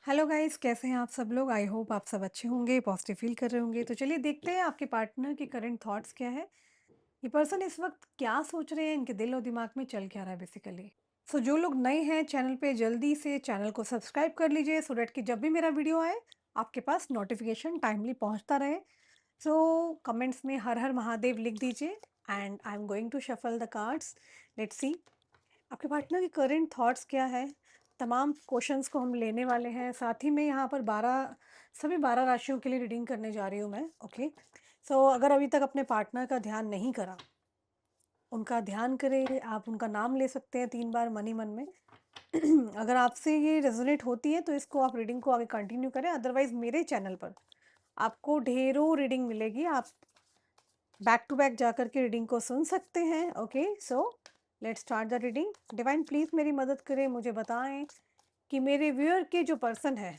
Hello guys, कैसे हैं आप सब लोग। आई होप आप सब अच्छे होंगे, पॉजिटिव फील कर रहे होंगे। तो चलिए देखते हैं आपके पार्टनर के करंट थॉट्स क्या है। ये पर्सन इस वक्त क्या सोच रहे हैं, इनके दिल और दिमाग में चल क्या रहा है बेसिकली। सो जो लोग नए हैं चैनल पे, जल्दी से चैनल को सब्सक्राइब कर लीजिए सो डैट कि जब भी मेरा वीडियो आए आपके पास नोटिफिकेशन टाइमली पहुंचता रहे। सो कमेंट्स में हर हर महादेव लिख दीजिए and I am going to shuffle the cards. Let's see आपके पार्टनर के करंट थॉट्स क्या है। तमाम क्वेश्चंस को हम लेने वाले हैं। साथ ही में यहाँ पर 12 सभी 12 राशियों के लिए रीडिंग करने जा रही हूँ मैं। ओके, सो अगर अभी तक अपने पार्टनर का ध्यान नहीं करा, उनका ध्यान करें। आप उनका नाम ले सकते हैं 3 बार मन ही मन में। अगर आपसे ये रेजोनेट होती है तो इसको आप रीडिंग को आगे कंटिन्यू करें, अदरवाइज मेरे चैनल पर आपको ढेरों रीडिंग मिलेगी। आप बैक टू बैक जाकर के रीडिंग को सुन सकते हैं। Okay, so let's start the reading. Divine please मेरी मदद करें, मुझे बताएं कि मेरे व्यूअर के जो पर्सन है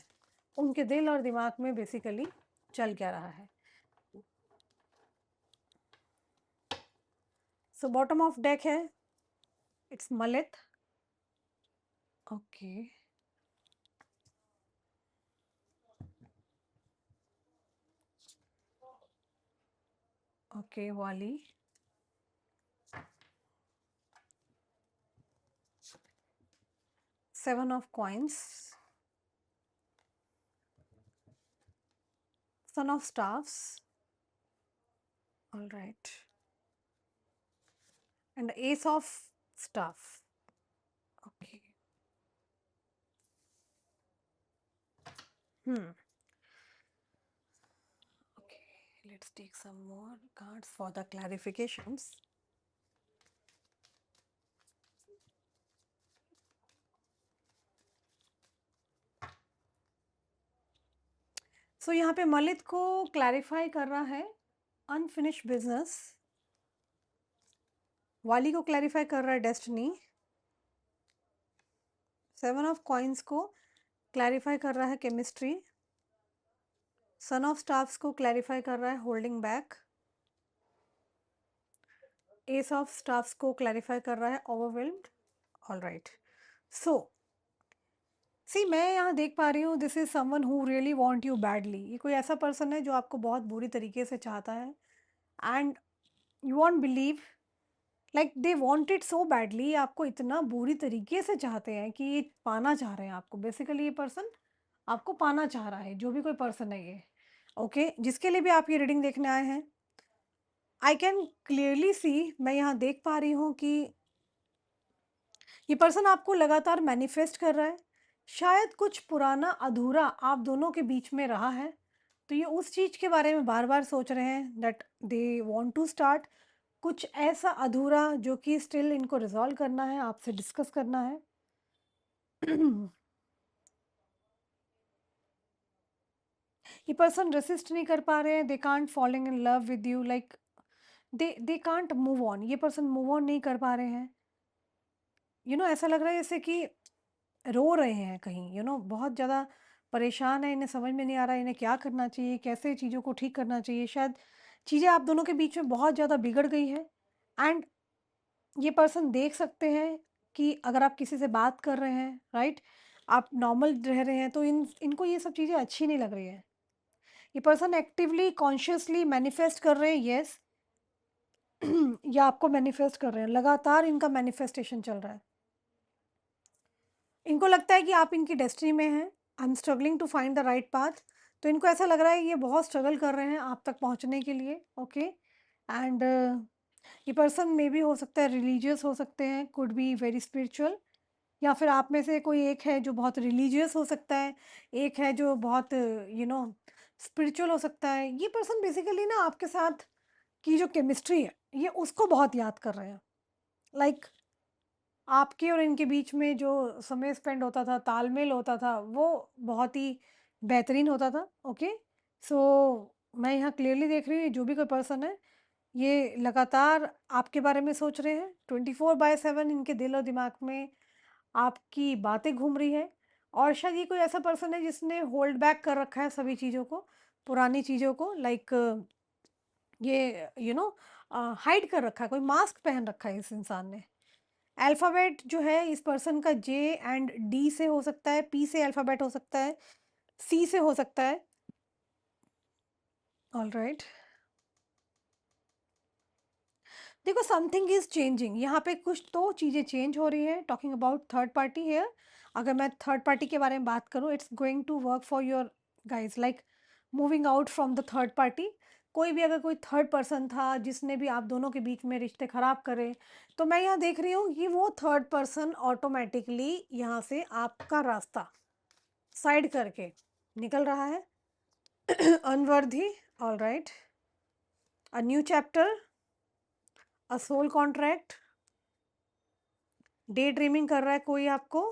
उनके दिल और दिमाग में बेसिकली चल क्या रहा है। सो बॉटम ऑफ डेक है, इट्स मलित। ओके, ओके वाली, seven of coins, son of stars, all right, and S of staff. Okay, hmm, okay, let's take some more cards for the clarifications. सो यहाँ पे मलित को clarify कर रहा है unfinished business, वाली को क्लैरिफाई कर रहा है डेस्टिनी, सेवन ऑफ कॉइंस को क्लैरिफाई कर रहा है केमिस्ट्री, सन ऑफ स्टाफ्स को क्लैरिफाई कर रहा है holding back, S of staffs को क्लैरिफाई कर रहा है ओवरवेल्म्ड। ऑल राइट, सो सी मैं यहाँ देख पा रही हूँ this is someone who really want you badly. ये कोई ऐसा पर्सन है जो आपको बहुत बुरी तरीके से चाहता है and you won't believe, like they want it so badly. आपको इतना बुरी तरीके से चाहते हैं कि ये पाना चाह रहे हैं आपको। बेसिकली ये पर्सन आपको पाना चाह रहा है, जो भी कोई पर्सन है ये। ओके, जिसके लिए भी आप ये रीडिंग देखने आए हैं, आई कैन क्लियरली सी, मैं यहाँ देख पा रही हूँ कि ये पर्सन आपको लगातार मैनिफेस्ट कर रहा है। शायद कुछ पुराना अधूरा आप दोनों के बीच में रहा है, तो ये उस चीज़ के बारे में बार बार सोच रहे हैं that they want to start कुछ ऐसा अधूरा जो कि स्टिल इनको रिजॉल्व करना है, आपसे डिस्कस करना है। ये पर्सन रेसिस्ट नहीं कर पा रहे हैं, they can't following in love with you, like they can't move on. ये पर्सन मूव ऑन नहीं कर पा रहे हैं। ऐसा लग रहा है जैसे कि रो रहे हैं कहीं, बहुत ज़्यादा परेशान है। इन्हें समझ में नहीं आ रहा है इन्हें क्या करना चाहिए, कैसे चीज़ों को ठीक करना चाहिए। शायद चीज़ें आप दोनों के बीच में बहुत ज़्यादा बिगड़ गई है एंड ये पर्सन देख सकते हैं कि अगर आप किसी से बात कर रहे हैं, राइट, आप नॉर्मल रह रहे हैं, तो इनको ये सब चीज़ें अच्छी नहीं लग रही है। ये पर्सन एक्टिवली कॉन्शियसली मैनिफेस्ट कर रहे हैं, यस, या आपको मैनिफेस्ट कर रहे हैं। लगातार इनका मैनिफेस्टेशन चल रहा है। इनको लगता है कि आप इनकी डेस्टिनी में हैं। I am struggling to find the right path. तो इनको ऐसा लग रहा है ये बहुत स्ट्रगल कर रहे हैं आप तक पहुंचने के लिए। ओके, एंड ये पर्सन मे भी हो सकता है रिलीजियस, हो सकते हैं, कुड बी वेरी स्पिरिचुअल, या फिर आप में से कोई एक है जो बहुत रिलीजियस हो सकता है, एक है जो बहुत स्पिरिचुअल हो सकता है। ये पर्सन बेसिकली ना आपके साथ की जो केमिस्ट्री है ये उसको बहुत याद कर रहे हैं। लाइक आपके और इनके बीच में जो समय स्पेंड होता था, तालमेल होता था, वो बहुत ही बेहतरीन होता था। ओके, सो मैं यहाँ क्लियरली देख रही हूँ जो भी कोई पर्सन है ये लगातार आपके बारे में सोच रहे हैं। 24/7 इनके दिल और दिमाग में आपकी बातें घूम रही है। और शायद ये कोई ऐसा पर्सन है जिसने होल्ड बैक कर रखा है सभी चीज़ों को, पुरानी चीज़ों को, लाइक ये हाइड कर रखा है, कोई मास्क पहन रखा है इस इंसान ने। अल्फ़ाबेट जो है इस पर्सन का जे एंड डी से हो सकता है, पी से अल्फ़ाबेट हो सकता है, सी से हो सकता है। ऑलराइट। देखो समथिंग इज़ चेंजिंग, यहाँ पे कुछ तो चीज़ें चेंज हो रही हैं, talking about third party here. अगर मैं थर्ड पार्टी के बारे में बात करूँ, it's going to work for your guys, like moving out from the third party. कोई भी अगर कोई थर्ड पर्सन था जिसने भी आप दोनों के बीच में रिश्ते खराब करे, तो मैं यहाँ देख रही हूँ कि वो थर्ड पर्सन ऑटोमैटिकली यहाँ से आपका रास्ता साइड करके निकल रहा है। Unworthy, alright. A new chapter, a soul contract, day dreaming कर रहा है कोई आपको,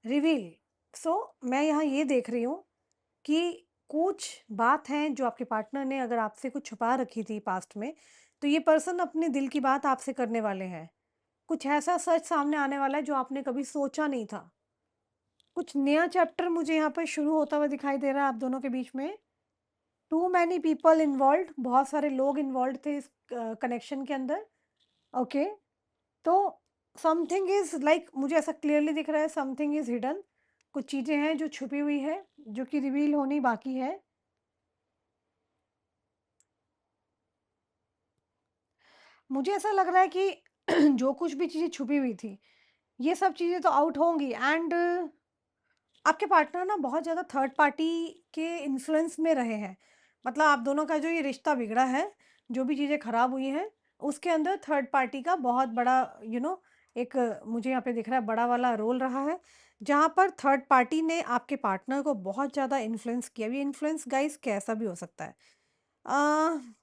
रिवील। सो मैं यहाँ ये देख रही हूँ कि कुछ बात है जो आपके पार्टनर ने अगर आपसे कुछ छुपा रखी थी पास्ट में, तो ये पर्सन अपने दिल की बात आपसे करने वाले हैं। कुछ ऐसा सच सामने आने वाला है जो आपने कभी सोचा नहीं था। कुछ नया चैप्टर मुझे यहाँ पर शुरू होता हुआ दिखाई दे रहा है आप दोनों के बीच में। टू मैनी पीपल इन्वॉल्व्ड, बहुत सारे लोग इन्वॉल्व थे इस कनेक्शन के अंदर। ओके। तो समथिंग इज़ लाइक मुझे ऐसा क्लियरली दिख रहा है, समथिंग इज़ हिडन। कुछ चीज़ें हैं जो छुपी हुई है, जो कि रिवील होनी बाकी है। मुझे ऐसा लग रहा है कि जो कुछ भी चीज़ें छुपी हुई थी, ये सब चीज़ें तो आउट होंगी। एंड आपके पार्टनर ना बहुत ज़्यादा थर्ड पार्टी के इन्फ्लुएंस में रहे हैं। मतलब आप दोनों का जो ये रिश्ता बिगड़ा है, जो भी चीज़ें खराब हुई हैं, उसके अंदर थर्ड पार्टी का बहुत बड़ा एक मुझे यहाँ पे दिख रहा है बड़ा वाला रोल रहा है, जहाँ पर थर्ड पार्टी ने आपके पार्टनर को बहुत ज़्यादा इन्फ्लुएंस किया। ये इन्फ्लुएंस गाइस कैसा भी हो सकता है।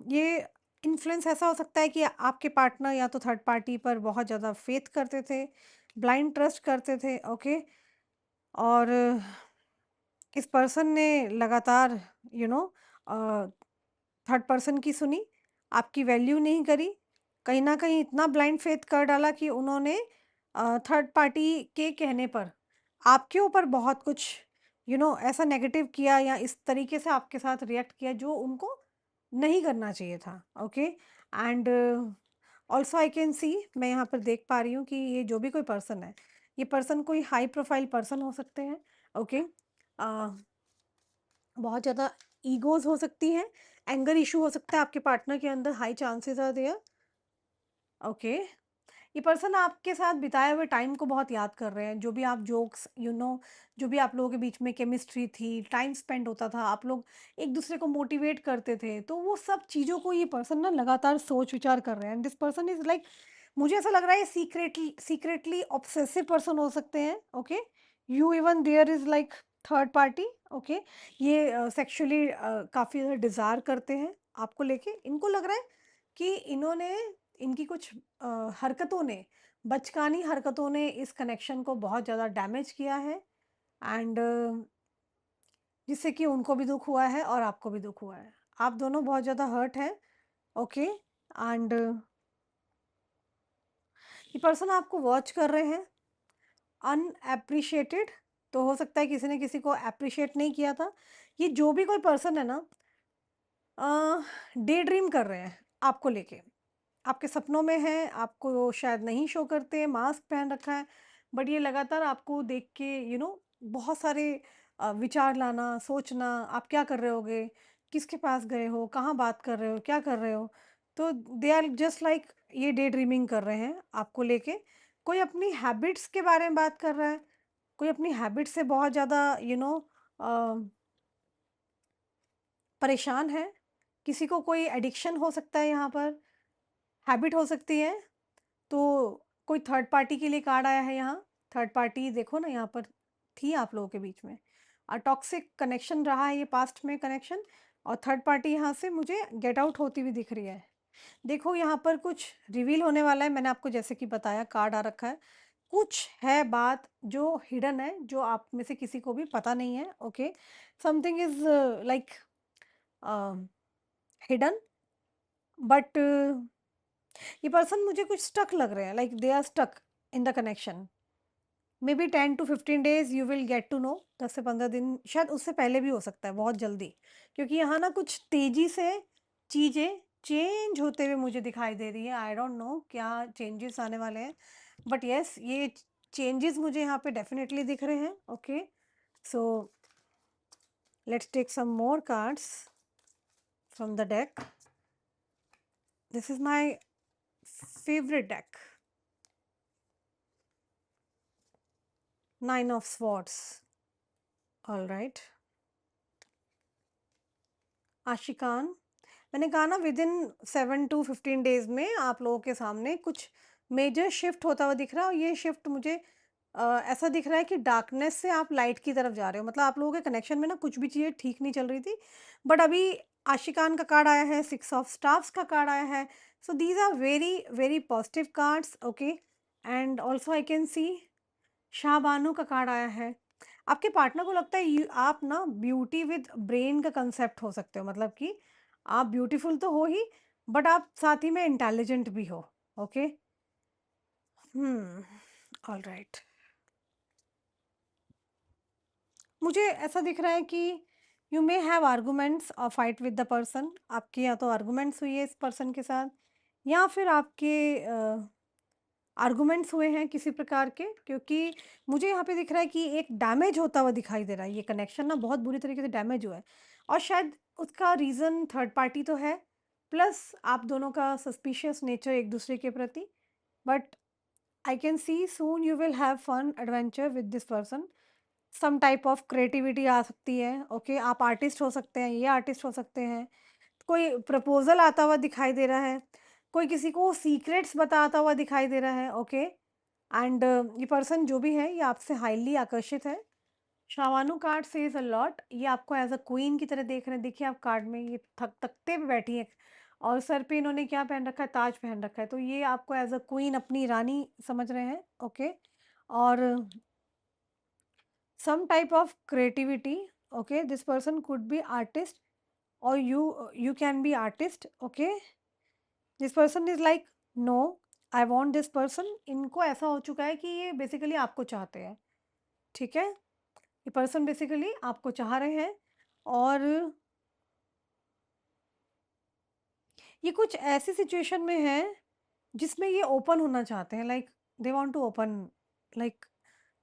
ये इन्फ्लुएंस ऐसा हो सकता है कि आपके पार्टनर या तो थर्ड पार्टी पर बहुत ज़्यादा फेथ करते थे, ब्लाइंड ट्रस्ट करते थे, ओके। और इस पर्सन ने लगातार यू नो थर्ड पर्सन की सुनी, आपकी वैल्यू नहीं करी, कहीं न कहीं इतना ब्लाइंड फेथ कर डाला कि उन्होंने थर्ड पार्टी के कहने पर आपके ऊपर बहुत कुछ ऐसा नेगेटिव किया या इस तरीके से आपके साथ रिएक्ट किया जो उनको नहीं करना चाहिए था, okay. And also I can सी, मैं यहाँ पर देख पा रही हूँ कि ये जो भी कोई पर्सन है, ये पर्सन कोई हाई प्रोफाइल पर्सन हो सकते हैं, ओके। बहुत ज़्यादा ईगोज़ हो सकती हैं, एंगर इश्यू हो सकता है आपके पार्टनर के अंदर, high chances are there, okay. ये पर्सन आपके साथ बिताए हुए टाइम को बहुत याद कर रहे हैं, जो भी आप जोक्स जो भी आप लोगों के बीच में केमिस्ट्री थी, टाइम स्पेंड होता था, आप लोग एक दूसरे को मोटिवेट करते थे, तो वो सब चीज़ों को ये पर्सन ना लगातार सोच विचार कर रहे हैं। दिस पर्सन इज़ लाइक, मुझे ऐसा लग रहा है ये सीक्रेटली ऑब्सेसिव पर्सन हो सकते हैं, okay. You even there is like third party, okay. ये सेक्सुअली काफ़ी ज़्यादा डिज़ायर करते हैं आपको लेके। इनको लग रहा है कि इनकी कुछ हरकतों ने, बचकानी हरकतों ने इस कनेक्शन को बहुत ज़्यादा डैमेज किया है। एंड जिससे कि उनको भी दुख हुआ है और आपको भी दुख हुआ है। आप दोनों बहुत ज़्यादा हर्ट हैं, ओके। एंड ये पर्सन आपको वॉच कर रहे हैं अनएप्रिशिएटेड, तो हो सकता है किसी ने किसी को एप्रिशिएट नहीं किया था। ये जो भी कोई पर्सन है ना, डे ड्रीम कर रहे हैं आपको लेके, आपके सपनों में हैं, आपको शायद नहीं शो करते, मास्क पहन रखा है, बट ये लगातार आपको देख के बहुत सारे विचार लाना, सोचना, आप क्या कर रहे होगे, किसके पास गए हो, कहाँ बात कर रहे हो, क्या कर रहे हो। तो दे आर जस्ट लाइक, ये डे ड्रीमिंग कर रहे हैं आपको लेके। कोई अपनी हैबिट्स के बारे में बात कर रहा है, कोई अपनी हैबिट से बहुत ज़्यादा परेशान है, किसी को कोई एडिक्शन हो सकता है यहाँ पर, हैबिट हो सकती है। तो कोई थर्ड पार्टी के लिए कार्ड आया है यहाँ। थर्ड पार्टी देखो ना यहाँ पर थी आप लोगों के बीच में। टॉक्सिक कनेक्शन रहा है ये पास्ट में कनेक्शन, और थर्ड पार्टी यहाँ से मुझे गेट आउट होती हुई दिख रही है। देखो यहाँ पर कुछ रिवील होने वाला है, मैंने आपको जैसे कि बताया कार्ड आ रखा है। कुछ है बात जो हिडन है, जो आप में से किसी को भी पता नहीं है, okay. Something is like hidden, but ये पर्सन मुझे कुछ स्टक लग रहे हैं, like they are stuck in the connection. Maybe 10 to 15 days you will get to know, 10 से 15 दिन, शायद उससे पहले भी हो सकता है, बहुत जल्दी। क्योंकि यहाँ ना कुछ तेजी से चीज़ें चेंज होते हुए मुझे दिखाई दे रही है। आई डोंट नो क्या चेंजेस आने वाले हैं, बट येस ये चेंजेस मुझे यहाँ पे डेफिनेटली दिख रहे हैं। Okay, so let's take some more cards from the deck. This is my favourite deck, nine of swords. All right, आशिकान, मैंने कहा ना विद इन 7 to 15 डेज में आप लोगों के सामने कुछ मेजर शिफ्ट होता हुआ दिख रहा है, और ये शिफ्ट मुझे ऐसा दिख रहा है कि डार्कनेस से आप लाइट की तरफ जा रहे हो। मतलब आप लोगों के कनेक्शन में ना कुछ भी चीज़ें ठीक नहीं चल रही थी, बट अभी आशिकान का कार्ड आया है, सिक्स ऑफ स्टाफ्स का कार्ड आया है। So these are very very positive cards. Okay, and also I can see शाहबानो का कार्ड आया है। आपके पार्टनर को लगता है आप ना ब्यूटी विद ब्रेन का कंसेप्ट हो सकते हो, मतलब कि आप ब्यूटीफुल तो हो ही, बट आप साथ ही में इंटेलिजेंट भी हो। ओके, हम्म, ऑल राइट। मुझे ऐसा दिख रहा है कि यू मे हैव आर्गूमेंट्स और फाइट विद द पर्सन। आपकी या तो आर्गूमेंट्स हुई है इस पर्सन के साथ, या फिर आपके आर्गुमेंट्स हुए हैं किसी प्रकार के, क्योंकि मुझे यहाँ पे दिख रहा है कि एक डैमेज होता हुआ दिखाई दे रहा है। ये कनेक्शन ना बहुत बुरी तरीके से डैमेज हुआ है, और शायद उसका रीज़न थर्ड पार्टी तो है, प्लस आप दोनों का सस्पिशियस नेचर एक दूसरे के प्रति। But I can see soon you will have fun adventure with this person. Some type of creativity आ सकती है। ओके, आप आर्टिस्ट हो सकते हैं, ये आर्टिस्ट हो सकते हैं, कोई प्रपोज़ल आता हुआ दिखाई दे रहा है, कोई किसी को सीक्रेट्स बताता हुआ दिखाई दे रहा है। ओके, एंड ये पर्सन जो भी है ये आपसे हाईली आकर्षित है। शावानु कार्ड सेज अ लॉट। ये आपको एज अ क्वीन की तरह देख रहे हैं। देखिए आप कार्ड में ये तख्ते पे बैठी हैं, और सर पे इन्होंने क्या पहन रखा है, ताज पहन रखा है, तो ये आपको एज अ क्वीन अपनी रानी समझ रहे हैं। ओके, और some type of creativity. Okay, this person could be artist, or you can be artist. Okay, this person is like, no, I want this person। इनको ऐसा हो चुका है कि ये बेसिकली आपको चाहते हैं। ठीक है, ये पर्सन बेसिकली आपको चाह रहे हैं, और ये कुछ ऐसी सिचुएशन में है जिसमें ये ओपन होना चाहते हैं। Like they want to open, like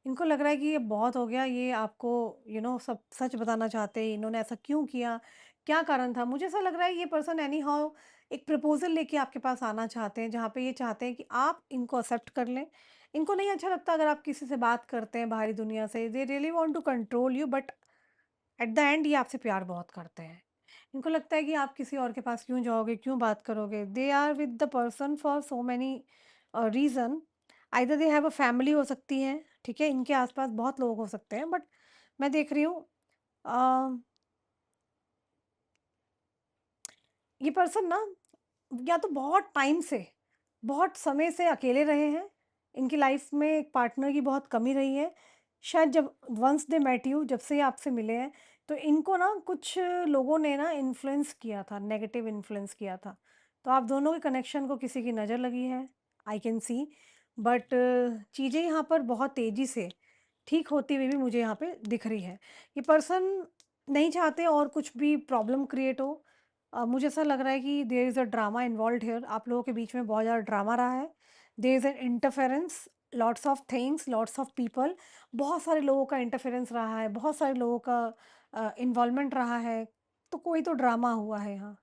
इनको लग रहा है कि ये बहुत हो गया, ये आपको सब सच बताना चाहते हैं। इन्होंने ऐसा क्यों किया, क्या कारण था? मुझे ऐसा लग रहा है ये पर्सन एनी हाउ एक प्रपोजल लेके आपके पास आना चाहते हैं, जहाँ पे ये चाहते हैं कि आप इनको एक्सेप्ट कर लें। इनको नहीं अच्छा लगता अगर आप किसी से बात करते हैं बाहरी दुनिया से। They really want to control you, but at the end ये आपसे प्यार बहुत करते हैं। इनको लगता है कि आप किसी और के पास क्यों जाओगे, क्यों बात करोगे? They are with the person for so many reason. Either they have a family हो सकती है, ठीक है? इनके आस-पास बहुत लोग हो सकते हैं, बट मैं देख रही हूँ अ, ये पर्सन ना या तो बहुत टाइम से, बहुत समय से अकेले रहे हैं। इनकी लाइफ में एक पार्टनर की बहुत कमी रही है। शायद जब वंस दे मेट यू, जब से ये आपसे मिले हैं, तो इनको ना कुछ लोगों ने ना इन्फ्लुएंस किया था, नेगेटिव इन्फ्लुएंस किया था। तो आप दोनों के कनेक्शन को किसी की नज़र लगी है, आई कैन सी। बट चीज़ें यहाँ पर बहुत तेज़ी से ठीक होती हुई भी मुझे यहाँ पे दिख रही है। ये पर्सन नहीं चाहते और कुछ भी प्रॉब्लम क्रिएट हो। मुझे ऐसा लग रहा है कि there is a drama involved here. आप लोगों के बीच में बहुत ज़्यादा ड्रामा रहा है। There is an interference, lots of things, lots of people. बहुत सारे लोगों का इंटरफेरेंस रहा है, बहुत सारे लोगों का इन्वॉल्वमेंट रहा है। तो कोई तो ड्रामा हुआ है यहाँ।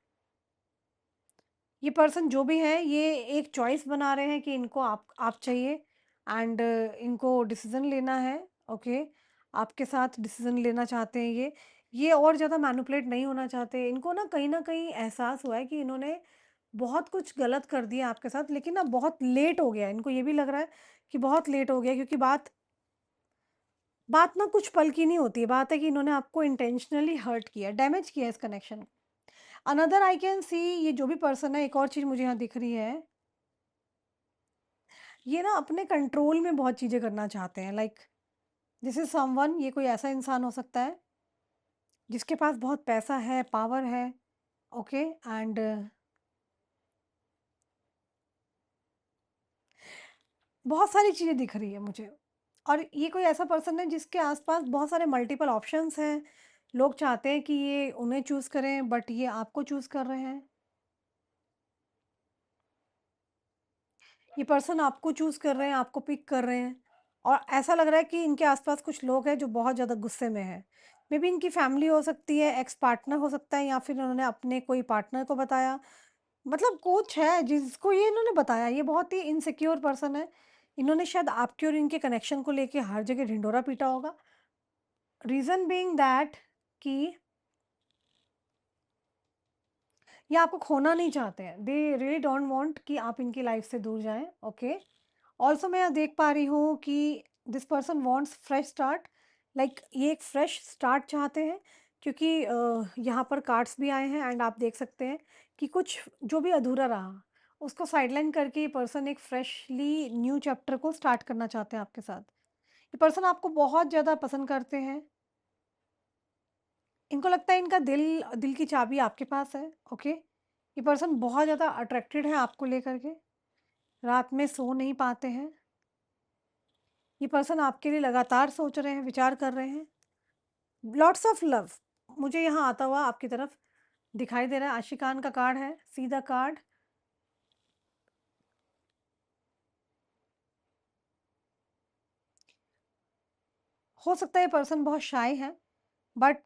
ये पर्सन जो भी है ये एक चॉइस बना रहे हैं कि इनको आप चाहिए, एंड इनको डिसीजन लेना है। ओके, आपके साथ डिसीजन लेना चाहते हैं ये और ज़्यादा मैनिपुलेट नहीं होना चाहते। इनको ना कहीं एहसास हुआ है कि इन्होंने बहुत कुछ गलत कर दिया आपके साथ, लेकिन ना बहुत लेट हो गया है। इनको ये भी लग रहा है कि बहुत लेट हो गया, क्योंकि बात बात ना कुछ पल की नहीं होती है। बात है कि इन्होंने आपको इंटेंशनली हर्ट किया, डैमेज किया इस कनेक्शन को। अनदर आई कैन सी, ये जो भी पर्सन है, एक और चीज़ मुझे यहाँ दिख रही है, ये ना अपने कंट्रोल में बहुत चीज़ें करना चाहते हैं। लाइक दिस इज समवन, ये कोई ऐसा इंसान हो सकता है जिसके पास बहुत पैसा है, पावर है। ओके, एंड बहुत सारी चीज़ें दिख रही है मुझे, और ये कोई ऐसा पर्सन है जिसके आसपास बहुत सारे मल्टीपल ऑप्शंस हैं। लोग चाहते हैं कि ये उन्हें चूज़ करें, बट ये आपको चूज़ कर रहे हैं। ये पर्सन आपको चूज़ कर रहे हैं, आपको पिक कर रहे हैं और ऐसा लग रहा है कि इनके आस-पास कुछ लोग हैं जो बहुत ज़्यादा गुस्से में हैं। मेबी इनकी फैमिली हो सकती है, एक्स पार्टनर हो सकता है या फिर उन्होंने अपने कोई पार्टनर को बताया। मतलब कुछ है जिसको ये इन्होंने बताया, ये बहुत ही इनसिक्योर पर्सन है। इन्होंने शायद आपके और इनके कनेक्शन को लेके हर जगह ढिंढोरा पीटा होगा। रीज़न बीइंग दैट कि ये आपको खोना नहीं चाहते हैं। दे रियली डोंट वांट कि आप इनकी लाइफ से दूर जाएँ, ओके? ऑल्सो मैं यहाँ देख पा रही हूँ कि this person wants fresh start, like ये एक फ्रेश स्टार्ट चाहते हैं क्योंकि यहाँ पर कार्ड्स भी आए हैं एंड आप देख सकते हैं कि कुछ जो भी अधूरा रहा, उसको साइडलाइन करके ये पर्सन एक फ्रेशली न्यू चैप्टर को स्टार्ट करना चाहते हैं आपके साथ। ये पर्सन आपको बहुत ज़्यादा पसंद करते हैं। इनको लगता है इनका दिल दिल की चाबी आपके पास है, ओके? ये पर्सन बहुत ज़्यादा अट्रैक्टेड है आपको लेकर के, रात में सो नहीं पाते हैं। ये पर्सन आपके लिए लगातार सोच रहे हैं, विचार कर रहे हैं। लॉट्स ऑफ लव मुझे यहाँ आता हुआ आपकी तरफ दिखाई दे रहा है। आशिकान का कार्ड है, सीधा कार्ड। हो सकता है ये पर्सन बहुत शाय है, बट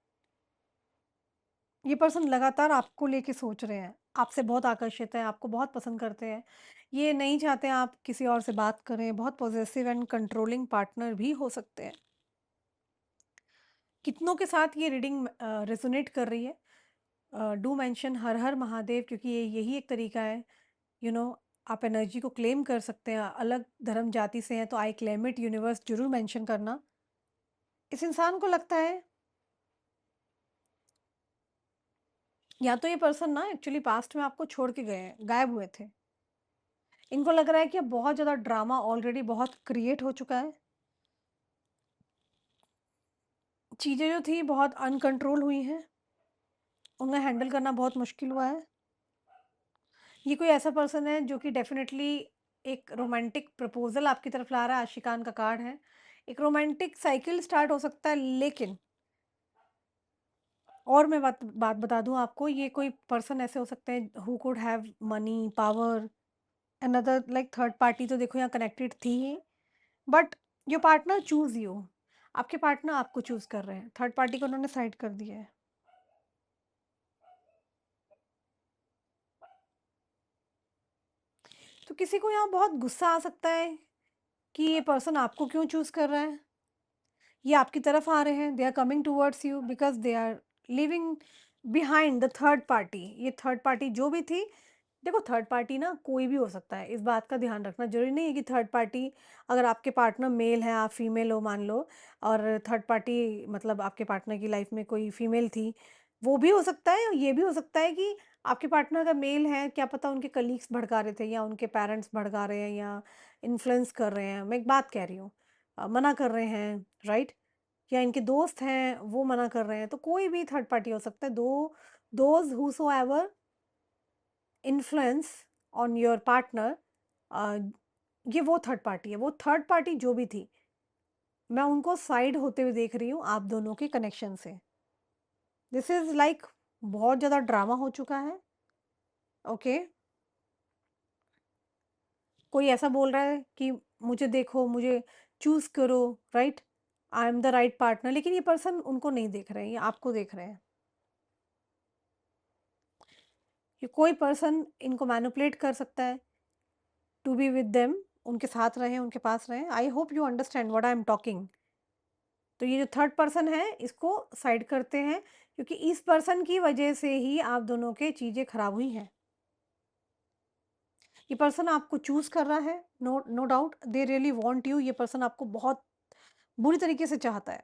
ये पर्सन लगातार आपको लेके सोच रहे हैं। आपसे बहुत आकर्षित हैं, आपको बहुत पसंद करते हैं। ये नहीं चाहते आप किसी और से बात करें, बहुत पॉसेसिव एंड कंट्रोलिंग पार्टनर भी हो सकते हैं। कितनों के साथ ये रीडिंग रेजोनेट कर रही है। डू मेंशन हर हर महादेव क्योंकि ये यही एक तरीका है, यू नो आप एनर्जी को क्लेम कर सकते हैं। अलग धर्म जाति से हैं तो आई क्लेम इट यूनिवर्स जरूर मेंशन करना। इस इंसान को लगता है या तो ये पर्सन ना एक्चुअली पास्ट में आपको छोड़ के गए हैं, गायब हुए थे। इनको लग रहा है कि अब बहुत ज़्यादा ड्रामा ऑलरेडी बहुत क्रिएट हो चुका है। चीज़ें जो थी बहुत अनकंट्रोल हुई हैं, उन्हें हैंडल करना बहुत मुश्किल हुआ है। ये कोई ऐसा पर्सन है जो कि डेफ़िनेटली एक रोमांटिक प्रपोज़ल आपकी तरफ ला रहा है, आशिकान का कार्ड है। एक रोमांटिक साइकिल स्टार्ट हो सकता है, लेकिन और मैं बात बात बता दूँ आपको, ये कोई पर्सन ऐसे हो सकते हैं who could have money, power, another like third party तो देखो यहाँ कनेक्टेड थी ही, but your partner choose you. आपके पार्टनर आपको चूज़ कर रहे हैं, थर्ड पार्टी को उन्होंने साइड कर दिया है। तो किसी को यहाँ बहुत गुस्सा आ सकता है कि ये पर्सन आपको क्यों चूज़ कर रहा है? ये आपकी तरफ आ रहे हैं, they are coming towards you because they are living behind the third party. ये थर्ड पार्टी जो भी थी, देखो थर्ड पार्टी ना कोई भी हो सकता है, इस बात का ध्यान रखना। ज़रूरी नहीं है कि थर्ड पार्टी अगर आपके पार्टनर मेल है, आप फीमेल हो मान लो और थर्ड पार्टी मतलब आपके पार्टनर की लाइफ में कोई फीमेल थी, वो भी हो सकता है और ये भी हो सकता है कि आपके पार्टनर अगर मेल हैं, क्या पता उनके कलीग्स भड़का रहे थे या उनके पेरेंट्स भड़का रहे हैं या इन्फ्लुएंस कर रहे हैं। मैं एक बात कह रही हूँ, मना कर रहे हैं, राइट? या इनके दोस्त हैं, वो मना कर रहे हैं, तो कोई भी थर्ड पार्टी हो सकता है। Those whosoever influence on your partner, uh, ये वो थर्ड पार्टी है। वो थर्ड पार्टी जो भी थी, मैं उनको साइड होते हुए देख रही हूँ आप दोनों के कनेक्शन से। दिस इज़ लाइक बहुत ज़्यादा ड्रामा हो चुका है, ओके? कोई ऐसा बोल रहा है कि मुझे देखो, मुझे चूज़ करो, right? I am the right partner, लेकिन ये पर्सन उनको नहीं देख रहे हैं, ये आपको देख रहे हैं। कि कोई पर्सन इनको मैनिपुलेट कर सकता है टू बी विद देम, उनके साथ रहें, उनके पास रहें। I hope you understand what I am talking. तो ये जो थर्ड पर्सन है, इसको साइड करते हैं क्योंकि इस पर्सन की वजह से ही आप दोनों के चीज़ें खराब हुई हैं। ये पर्सन आपको चूज़ कर रहा है, no no doubt they really want you. ये पर्सन आपको बहुत बुरी तरीके से चाहता है।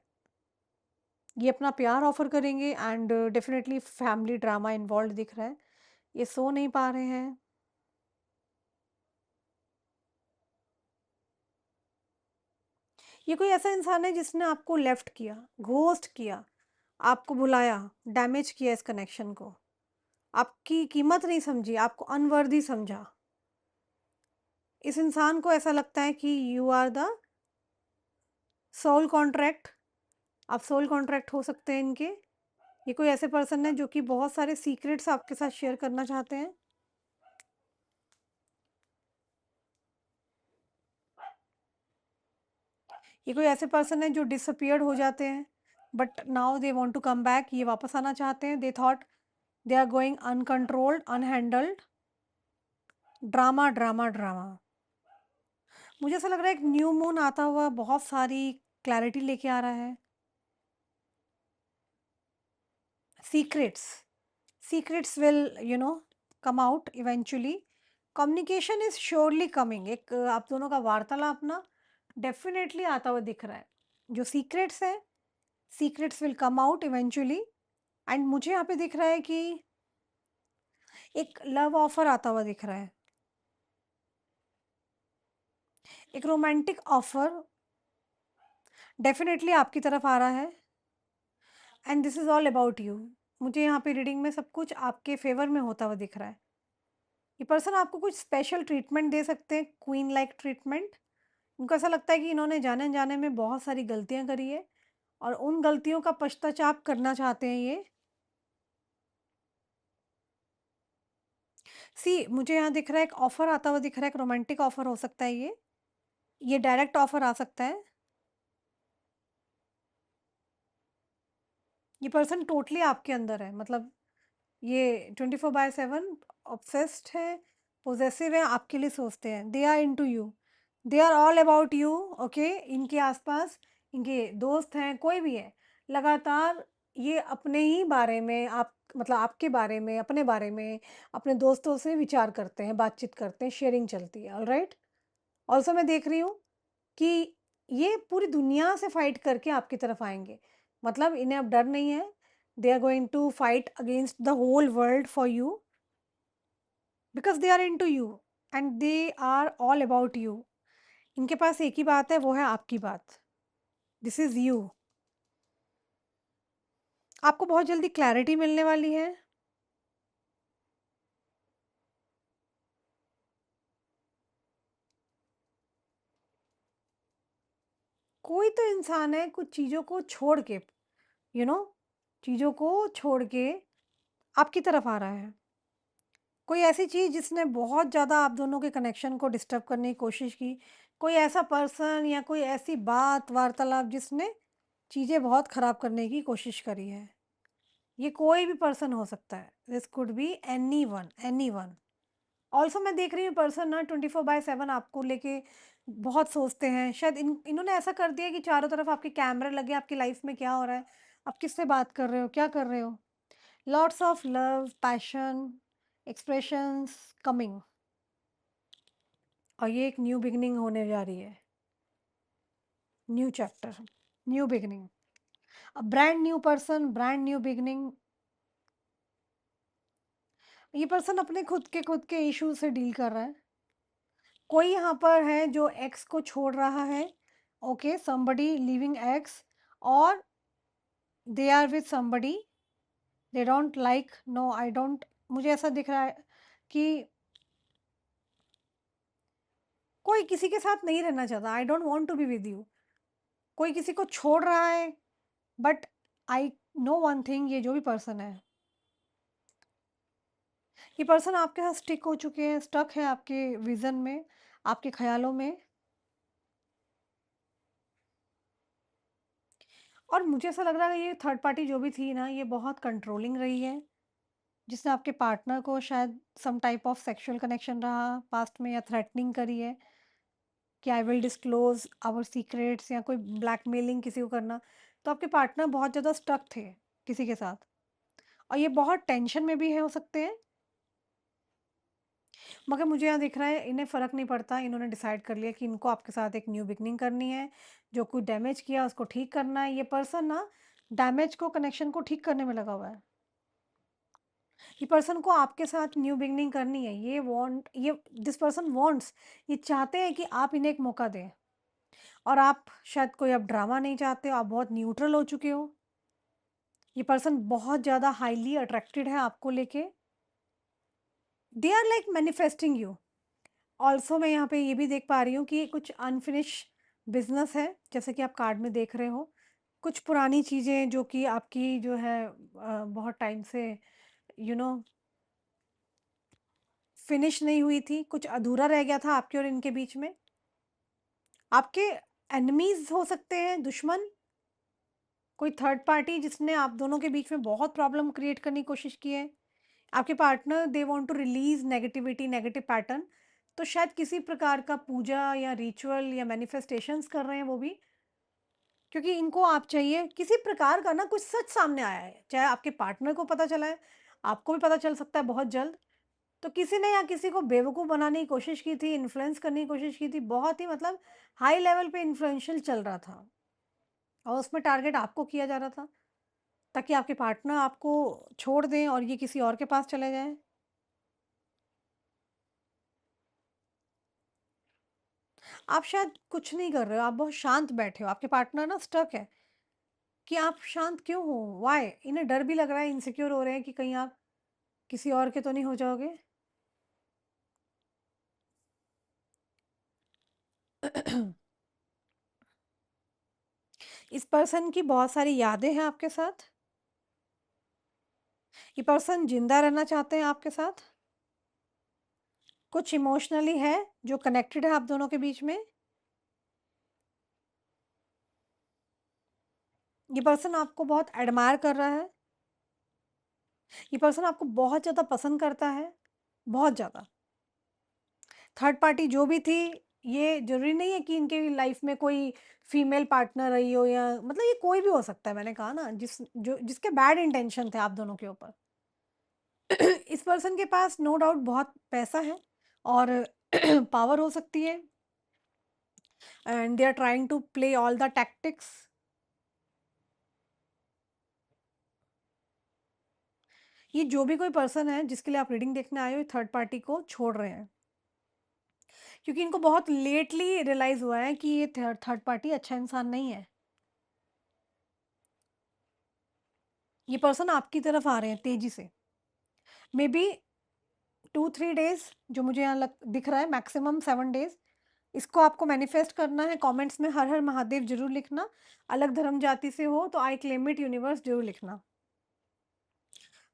ये अपना प्यार ऑफ़र करेंगे and definitely family drama involved दिख रहा है। ये सो नहीं पा रहे हैं। ये कोई ऐसा इंसान है जिसने आपको लेफ्ट किया, घोस्ट किया, आपको भुलाया, डैमेज किया इस कनेक्शन को। आपकी कीमत नहीं समझी, आपको अनवर्दी समझा। इस इंसान को ऐसा लगता है कि you are the soul contract, आप सोल कॉन्ट्रैक्ट हो सकते हैं इनके। ये कोई ऐसे पर्सन है जो कि बहुत सारे सीक्रेट्स आपके साथ शेयर करना चाहते हैं। ये कोई ऐसे पर्सन है जो डिसअपियर्ड हो जाते हैं, but now they want to come back, ये वापस आना चाहते हैं। They thought they are going uncontrolled, unhandled, drama, drama, drama. मुझे ऐसा लग रहा है एक न्यू मून आता हुआ बहुत सारी क्लैरिटी लेके आ रहा है। Secrets, secrets will come out eventually. Communication is surely coming. एक आप दोनों का वार्तालाप ना डेफिनेटली आता हुआ दिख रहा है। जो सीक्रेट्स है, secrets will come out eventually. And मुझे यहाँ पे दिख रहा है कि एक लव ऑफर आता हुआ दिख रहा है, एक रोमांटिक ऑफर डेफिनेटली आपकी तरफ आ रहा है। And this is all about you. मुझे यहाँ पे रीडिंग में सब कुछ आपके फेवर में होता हुआ दिख रहा है। ये पर्सन आपको कुछ स्पेशल ट्रीटमेंट दे सकते हैं, क्वीन लाइक ट्रीटमेंट। उनको ऐसा लगता है कि इन्होंने जाने जाने में बहुत सारी गलतियां करी है और उन गलतियों का पश्चाताप करना चाहते हैं ये। सी मुझे यहाँ दिख रहा है एक ऑफर आता हुआ दिख रहा है, एक रोमांटिक ऑफर हो सकता है ये डायरेक्ट ऑफर आ सकता है। ये पर्सन टोटली आपके अंदर है, मतलब ये 24/7 ऑब्सेस्ड है, पोजेसिव है, आपके लिए सोचते हैं। They are into you, they are all about you. Okay, इनके आसपास इनके दोस्त हैं, कोई भी है, लगातार ये अपने ही बारे में, आप मतलब आपके बारे में, अपने बारे में, अपने दोस्तों से विचार करते हैं, बातचीत करते हैं, शेयरिंग चलती है। ऑलराइट। ऑल्सो मैं देख रही हूँ कि ये पूरी दुनिया से फाइट करके आपकी तरफ आएँगे। मतलब इन्हें अब डर नहीं है। They are going to fight against the whole world for you because they are into you and they are all about you. इनके पास एक ही बात है, वो है आपकी बात। This is you. आपको बहुत जल्दी क्लैरिटी मिलने वाली है। कोई तो इंसान है कुछ चीज़ों को छोड़ के, यू नो चीज़ों को छोड़ के आपकी तरफ आ रहा है। कोई ऐसी चीज़ जिसने बहुत ज़्यादा आप दोनों के कनेक्शन को डिस्टर्ब करने की कोशिश की, कोई ऐसा पर्सन या कोई ऐसी बात वार्तालाप जिसने चीज़ें बहुत ख़राब करने की कोशिश करी है। ये कोई भी पर्सन हो सकता है, this could be anyone, anyone. Also मैं देख रही हूँ पर्सन ना 24/7 आपको लेके बहुत सोचते हैं। शायद इन्होंने ऐसा कर दिया कि चारों तरफ आपके कैमरे लगे, आपकी लाइफ में क्या हो रहा है, आप किससे बात कर रहे हो, क्या कर रहे हो। Lots of love, passion, expressions coming. और ये एक न्यू बिगिनिंग होने जा रही है। New chapter, new beginning, a brand new person, brand new beginning. ये पर्सन अपने खुद के इश्यू से डील कर रहा है। कोई यहाँ पर है जो एक्स को छोड़ रहा है। ओके, somebody लीविंग एक्स, और they are with somebody they don't like, no I don't. मुझे ऐसा दिख रहा है कि कोई किसी के साथ नहीं रहना चाहता। I don't want to be with you. कोई किसी को छोड़ रहा है, but I know one thing, ये जो भी पर्सन है, ये पर्सन आपके साथ स्टिक हो चुके हैं, स्टक है आपके विजन में, आपके ख्यालों में। और मुझे ऐसा लग रहा है ये थर्ड पार्टी जो भी थी ना, ये बहुत कंट्रोलिंग रही है, जिसने आपके पार्टनर को शायद some type of sexual connection रहा पास्ट में, या थ्रेटनिंग करी है कि I will disclose our secrets, या कोई ब्लैकमेलिंग किसी को करना। तो आपके पार्टनर बहुत ज़्यादा स्टक थे किसी के साथ, और ये बहुत टेंशन में भी है हो सकते हैं। मगर मुझे यहाँ दिख रहा है इन्हें फ़र्क नहीं पड़ता। इन्होंने डिसाइड कर लिया कि इनको आपके साथ एक न्यू बिगनिंग करनी है। जो कुछ डैमेज किया उसको ठीक करना है। ये पर्सन ना डैमेज को, कनेक्शन को ठीक करने में लगा हुआ है। ये पर्सन को आपके साथ न्यू बिगनिंग करनी है। ये दिस पर्सन वांट्स, ये चाहते हैं कि आप इन्हें एक मौका दें। और आप शायद कोई अब ड्रामा नहीं चाहते हो, आप बहुत न्यूट्रल हो चुके हो। ये पर्सन बहुत ज़्यादा हाईली अट्रैक्टेड है आपको लेके। They are like manifesting you. Also मैं यहाँ पे ये भी देख पा रही हूँ कि कुछ अनफिनिश बिजनेस है, जैसे कि आप कार्ड में देख रहे हो। कुछ पुरानी चीज़ें जो कि आपकी जो है बहुत टाइम से यू नो फिनिश नहीं हुई थी, कुछ अधूरा रह गया था आपके और इनके बीच में। आपके एनिमीज़ हो सकते हैं, दुश्मन, कोई थर्ड पार्टी जिसने आप दोनों के बीच में बहुत प्रॉब्लम क्रिएट करने की कोशिश की है। आपके partner they want to release negativity, negative pattern, तो शायद किसी प्रकार का पूजा या रिचुअल या मैनिफेस्टेशंस कर रहे हैं वो भी, क्योंकि इनको आप चाहिए किसी प्रकार का ना कुछ सच सामने आया है, चाहे आपके पार्टनर को पता चला है, आपको भी पता चल सकता है बहुत जल्द। तो किसी ने या किसी को बेवकूफ़ बनाने की कोशिश की थी, इन्फ्लुएंस करने की कोशिश की थी, बहुत ही मतलब हाई लेवल पे इन्फ्लुएंशियल चल रहा था और उसमें टारगेट आपको किया जा रहा था, ताकि आपके पार्टनर आपको छोड़ दें और ये किसी और के पास चले जाएँ। आप शायद कुछ नहीं कर रहे हो, आप बहुत शांत बैठे हो, आपके पार्टनर ना स्टक है कि आप शांत क्यों हो? व्हाई? इन्हें डर भी लग रहा है, इनसिक्योर हो रहे हैं कि कहीं आप किसी और के तो नहीं हो जाओगे? इस पर्सन की बहुत सारी यादें हैं आपके साथ। ये पर्सन ज़िंदा रहना चाहते हैं आपके साथ। कुछ इमोशनली है जो कनेक्टेड है आप दोनों के बीच में। ये पर्सन आपको बहुत एडमायर कर रहा है। ये पर्सन आपको बहुत ज़्यादा पसंद करता है, बहुत ज़्यादा। थर्ड पार्टी जो भी थी, ये ज़रूरी नहीं है कि इनके लाइफ में कोई फीमेल पार्टनर रही हो या मतलब ये कोई भी हो सकता है, मैंने कहा ना जिसके बैड इंटेंशन थे आप दोनों के ऊपर। इस पर्सन के पास नो डाउट बहुत पैसा है और पावर हो सकती है and they are trying to play all the tactics. ये जो भी कोई पर्सन है जिसके लिए आप रीडिंग देखने आए हो, थर्ड पार्टी को छोड़ रहे हैं क्योंकि इनको बहुत लेटली रियलाइज हुआ है कि ये थर्ड पार्टी अच्छा इंसान नहीं है। ये पर्सन आपकी तरफ आ रहे हैं तेजी से, मे बी 2-3 डेज, जो मुझे यहाँ दिख रहा है, मैक्सिमम 7 डेज। इसको आपको मैनिफेस्ट करना है, कमेंट्स में हर हर महादेव जरूर लिखना। अलग धर्म जाति से हो तो आई क्लेम इट यूनिवर्स जरूर लिखना।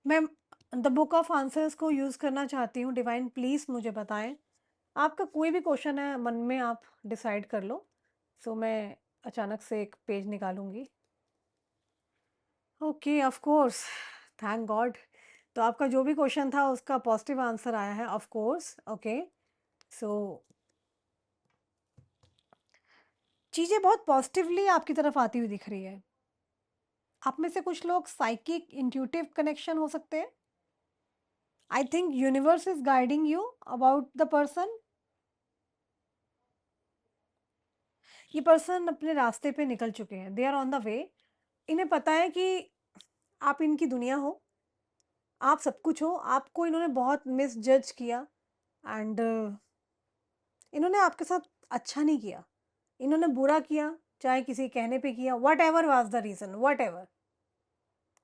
मैं द बुक ऑफ आंसर्स को यूज़ करना चाहती हूँ, डिवाइन प्लीज़ मुझे बताएं। आपका कोई भी क्वेश्चन है मन में, आप डिसाइड कर लो। सो मैं अचानक से एक पेज निकालूंगी। Okay, of course, thank God. तो आपका जो भी क्वेश्चन था उसका पॉजिटिव आंसर आया है, ऑफ कोर्स। ओके, सो चीज़ें बहुत पॉजिटिवली आपकी तरफ आती हुई दिख रही है। आप में से कुछ लोग साइकिक इंट्यूटिव कनेक्शन हो सकते हैं। I think universe is guiding you about the person. ये पर्सन अपने रास्ते पे निकल चुके हैं, they are on the way. इन्हें पता है कि आप इनकी दुनिया हो, आप सब कुछ हो, आपको इन्होंने बहुत मिस जज किया एंड इन्होंने आपके साथ अच्छा नहीं किया, इन्होंने बुरा किया, चाहे किसी कहने पे किया, what ever was the reason, what ever,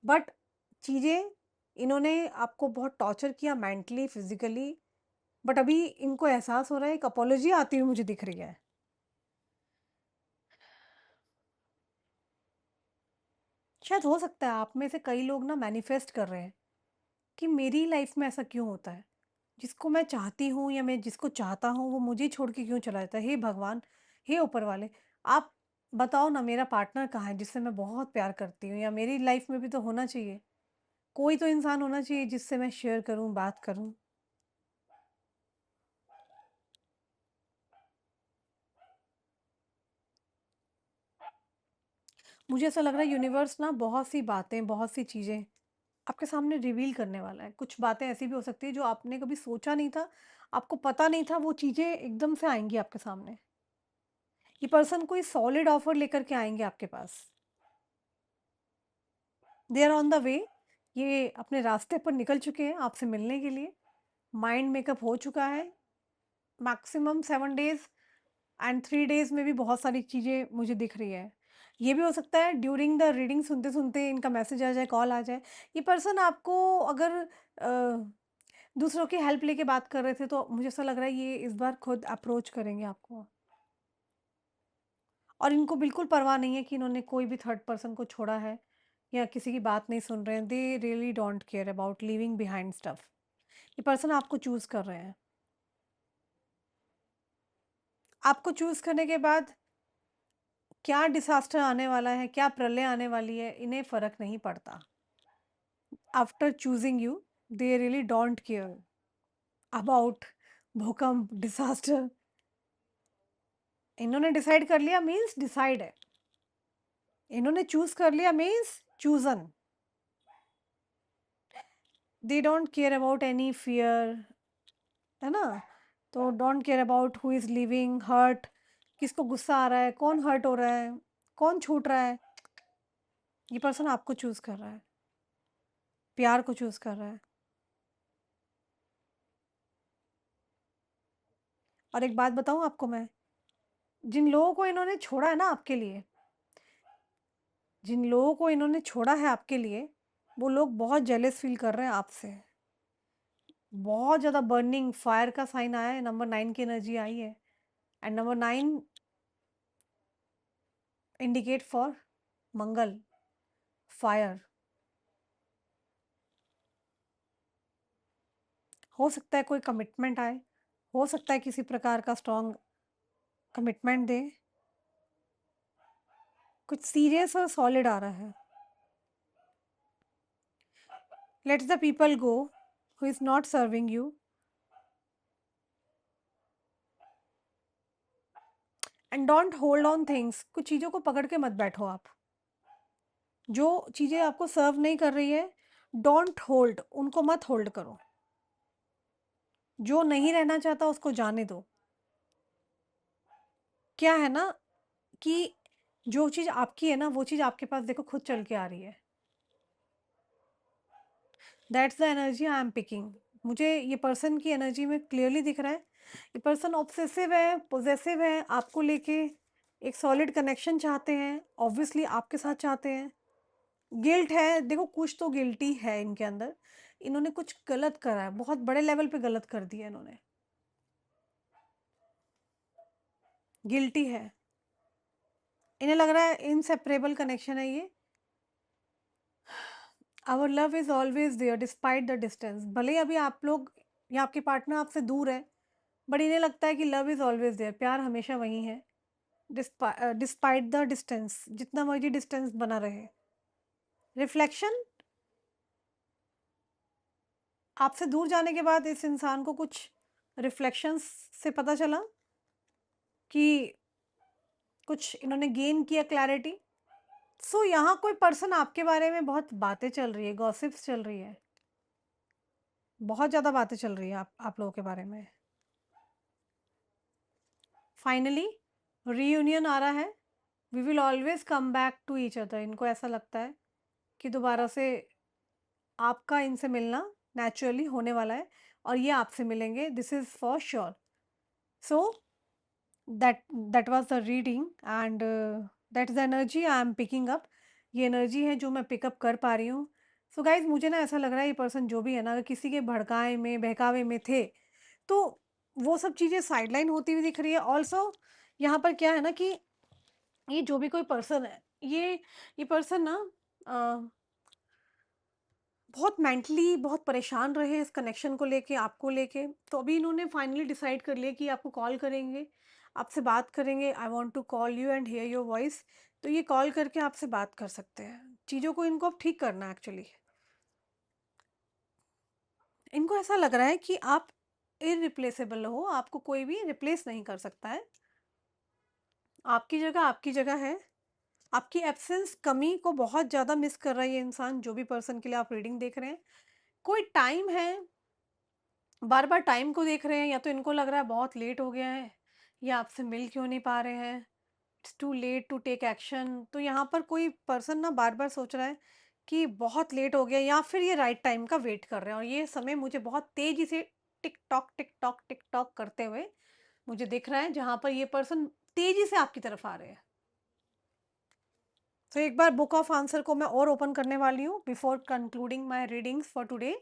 but चीज़ें, इन्होंने आपको बहुत टॉर्चर किया मेंटली, फिजिकली, बट अभी इनको एहसास हो रहा है, एक अपॉलॉजी आती हुई मुझे दिख रही है। शायद हो सकता है आप में से कई लोग ना मैनिफेस्ट कर रहे हैं कि मेरी लाइफ में ऐसा क्यों होता है, जिसको मैं चाहती हूँ या मैं जिसको चाहता हूँ वो मुझे छोड़ के क्यों चला जाता है, हे भगवान, हे ऊपर वाले, आप बताओ ना मेरा पार्टनर कहाँ है जिससे मैं बहुत प्यार करती हूँ, या मेरी लाइफ में भी तो होना चाहिए, कोई तो इंसान होना चाहिए जिससे मैं शेयर करूँ, बात करूँ। मुझे ऐसा लग रहा है यूनिवर्स ना बहुत सी बातें, बहुत सी चीज़ें आपके सामने रिवील करने वाला है। कुछ बातें ऐसी भी हो सकती है जो आपने कभी सोचा नहीं था, आपको पता नहीं था, वो चीज़ें एकदम से आएँगी आपके सामने। ये पर्सन कोई सॉलिड ऑफर लेकर के आएँगे आपके पास। They are on the way. ये अपने रास्ते पर निकल चुके हैं आपसे मिलने के लिए। माइंड मेकअप हो चुका है। मैक्सिमम 7 डेज़ एंड 3 डेज़ में भी बहुत सारी चीज़ें मुझे दिख रही है। ये भी हो सकता है ड्यूरिंग द रीडिंग सुनते-सुनते इनका मैसेज आ जाए, कॉल आ जाए। ये पर्सन आपको अगर दूसरों की हेल्प लेके बात कर रहे थे तो मुझे ऐसा लग रहा है ये इस बार खुद अप्रोच करेंगे आपको। और इनको बिल्कुल परवाह नहीं है कि इन्होंने कोई भी थर्ड पर्सन को छोड़ा है या किसी की बात नहीं सुन रहे हैं। दे really don't care about leaving behind stuff. ये पर्सन आपको चूज़ कर रहे हैं। आपको चूज़ करने के बाद क्या डिसास्टर आने वाला है, क्या प्रलय आने वाली है, इन्हें फ़र्क नहीं पड़ता। After choosing you, they really don't care about भूकंप, डिसास्टर। इन्होंने डिसाइड कर लिया मीन्स डिसाइड है। इन्होंने चूज़ कर लिया means chosen. They don't care about any fear, है ना? तो don't care about who is living, hurt, किसको गुस्सा आ रहा है, कौन हर्ट हो रहा है, कौन छूट रहा है। ये पर्सन आपको चूज़ कर रहा है, प्यार को चूज़ कर रहा है। और एक बात बताऊँ आपको मैं, जिन लोगों को इन्होंने छोड़ा है ना आपके लिए, जिन लोगों को इन्होंने छोड़ा है आपके लिए, वो लोग बहुत जेलस फ़ील कर रहे हैं आपसे। बहुत ज़्यादा बर्निंग फायर का साइन आया है, नंबर 9 की एनर्जी आई है and number 9 indicate for Mangal, fire. हो सकता है कोई कमिटमेंट आए, हो सकता है किसी प्रकार का स्ट्रॉन्ग कमिटमेंट दें, कुछ सीरियस और सॉलिड आ रहा है। Let's the people go who is not serving you and don't hold on things. कुछ चीज़ों को पकड़ के मत बैठो आप। जो चीज़ें आपको सर्व नहीं कर रही है, डोंट होल्ड, उनको मत होल्ड करो। जो नहीं रहना चाहता उसको जाने दो। क्या है ना कि जो चीज़ आपकी है ना, वो चीज़ आपके पास देखो खुद चल के आ रही है। That's the energy I am picking. मुझे ये पर्सन की एनर्जी में क्लियरली दिख रहा है। ये पर्सन ऑब्सेसिव है, पोजेसिव है, आपको लेके एक सॉलिड कनेक्शन चाहते हैं, ऑब्वियसली आपके साथ चाहते हैं। गिल्ट है, देखो कुछ तो गिल्टी है इनके अंदर। इन्होंने कुछ गलत करा है, बहुत बड़े लेवल पे गलत कर दिया इन्होंने। गिल्टी है, इन्हें लग रहा है इनसेपरेबल कनेक्शन है ये। Our love is always there despite the distance. भले ही अभी आप लोग या आपके पार्टनर आपसे दूर है, बट इन्हें लगता है कि लव इज ऑलवेज देयर, प्यार हमेशा वहीं है। डिस्पाइट द डिस्टेंस, जितना मर्जी डिस्टेंस बना रहे। रिफ्लेक्शन, आपसे दूर जाने के बाद इस इंसान को कुछ रिफ्लेक्शंस से पता चला कि कुछ इन्होंने गेन किया क्लैरिटी। सो यहाँ कोई पर्सन आपके बारे में बहुत बातें चल रही है, गॉसिप्स चल रही है, बहुत ज़्यादा बातें चल रही है आप लोगों के बारे में। फाइनली रीयूनियन आ रहा है। We will always come back to each other. इनको ऐसा लगता है कि दोबारा से आपका इनसे मिलना नेचुरली होने वाला है और ये आपसे मिलेंगे, this is for sure. So that that was the reading and that is the energy I am picking up. ये एनर्जी है जो मैं पिकअप कर पा रही हूँ। सो गाइज मुझे ना ऐसा लग रहा है ये पर्सन जो भी है ना, अगर किसी के भड़काए में बहकावे में थे, तो वो सब चीज़ें साइडलाइन होती हुई दिख रही है। ऑल्सो यहाँ पर क्या है ना कि ये जो भी कोई पर्सन है, ये पर्सन ना बहुत मेंटली बहुत परेशान रहे इस कनेक्शन को लेके, आपको लेके। तो अभी इन्होंने फाइनली डिसाइड कर लिया कि आपको कॉल करेंगे, आपसे बात करेंगे। I want to call you and hear your voice. तो ये कॉल करके आपसे बात कर सकते हैं। चीज़ों को इनको अब ठीक करना है एक्चुअली। इनको ऐसा लग रहा है कि आप इररिप्लेसेबल हो, आपको कोई भी रिप्लेस नहीं कर सकता है। आपकी जगह है। आपकी एब्सेंस, कमी को बहुत ज़्यादा मिस कर रहा है ये इंसान, जो भी पर्सन के लिए आप रीडिंग देख रहे हैं। कोई टाइम है, बार-बार टाइम को देख रहे हैं, या तो इनको लग रहा है बहुत लेट हो गया है, या आपसे मिल क्यों नहीं पा रहे हैं, it's too late to take action. तो यहाँ पर कोई पर्सन ना बार-बार सोच रहा है कि बहुत लेट हो गया, या फिर ये राइट टाइम का वेट कर रहे हैं और ये समय मुझे बहुत तेज़ी से टिक टॉक करते हुए मुझे दिख रहा है, जहाँ पर ये पर्सन तेज़ी से आपकी तरफ आ रहे हैं। तो एक बार बुक ऑफ आंसर को मैं और ओपन करने वाली हूँ before concluding my readings for today.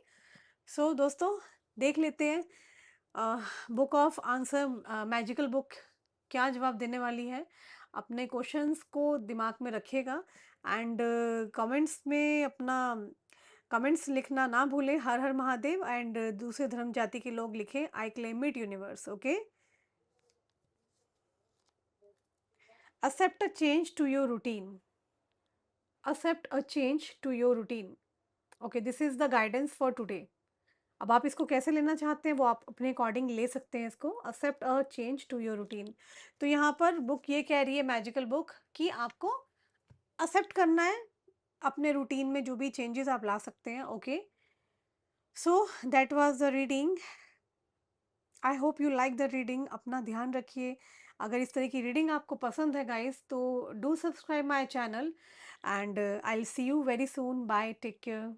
So दोस्तों, देख लेते हैं book of answer, magical book क्या जवाब देने वाली है। अपने क्वेश्चंस को दिमाग में रखिएगा एंड कमेंट्स में अपना कमेंट्स लिखना ना भूलें। हर हर महादेव एंड दूसरे धर्म जाति के लोग लिखें I claim it universe. Okay, accept a change to your routine, accept a change to your routine. Okay, this is the guidance for today. अब आप इसको कैसे लेना चाहते हैं वो आप अपने अकॉर्डिंग ले सकते हैं इसको। Accept a change to your routine. तो यहाँ पर बुक ये कह रही है, मैजिकल बुक, कि आपको एक्सेप्ट करना है अपने रूटीन में जो भी चेंजेस आप ला सकते हैं। Okay, so that was the reading. I hope you like the reading. अपना ध्यान रखिए। अगर इस तरह की रीडिंग आपको पसंद है गाइस, तो do subscribe my channel and I will see you very soon. Bye, take care.